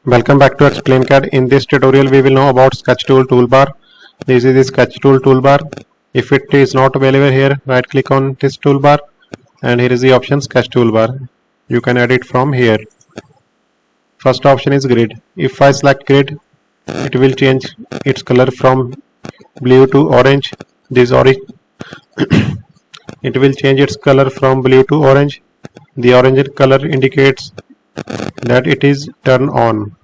Welcome back to Explain CAD. In this tutorial we will know about Sketch Tool Toolbar. This is the Sketch Tool Toolbar. If it is not available here, right click on this toolbar and here is the option Sketch Toolbar. You can edit from here. First option is grid. If I select grid, it will change its color from blue to orange. It will change its color from blue to orange. The orange color indicates that it is turned on.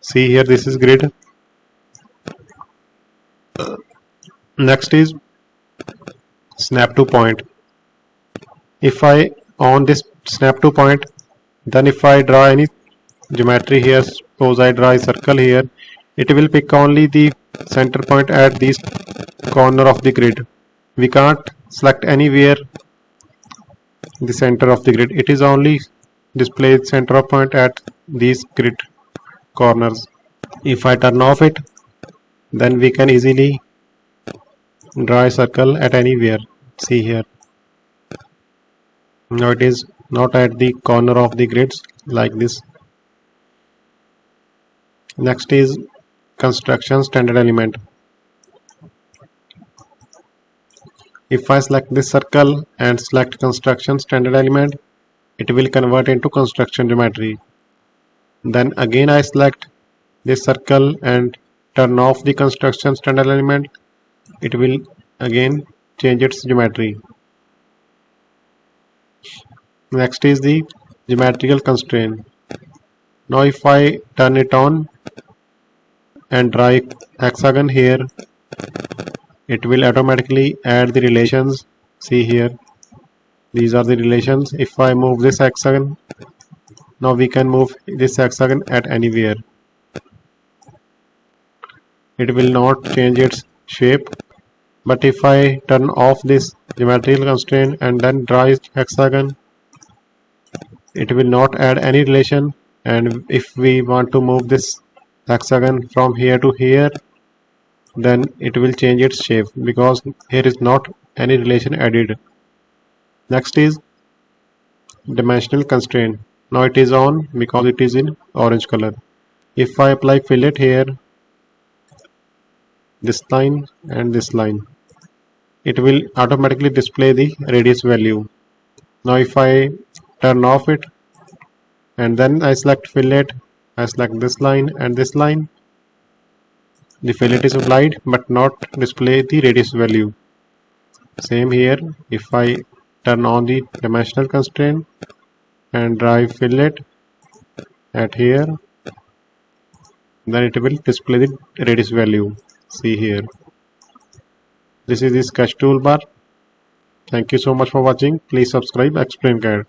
See here, this is grid. Next is snap to point. If I on this snap to point, then if I draw any geometry here, suppose I draw a circle here, it will pick only the center point at this corner of the grid. We can't select anywhere the center of the grid. It is only display center of point at these grid corners. If I turn off it, then we can easily draw a circle at anywhere. See here. Now it is not at the corner of the grids like this. Next is construction standard element. If I select this circle and select construction standard element, it will convert into construction geometry. Then again I select this circle and turn off the construction standard element, it will again change its geometry. Next is the geometrical constraint. Now if I turn it on and draw a hexagon here, it will automatically add the relations. See here, these are the relations. If I move this hexagon, now we can move this hexagon at anywhere. It will not change its shape. But if I turn off this geometrical constraint and then draw a hexagon, it will not add any relation. And if we want to move this hexagon from here to here, then it will change its shape because here is not any relation added. Next is dimensional constraint. Now it is on because it is in orange color. If I apply fillet here, this line and this line, it will automatically display the radius value. Now if I turn off it and then I select fillet, I select this line and this line, the fillet is applied but not display the radius value. Same here, if I turn on the dimensional constraint and draw a fillet at here, then it will display the radius value. See here. This is the Sketch Toolbar. Thank you so much for watching. Please subscribe Explain CAD.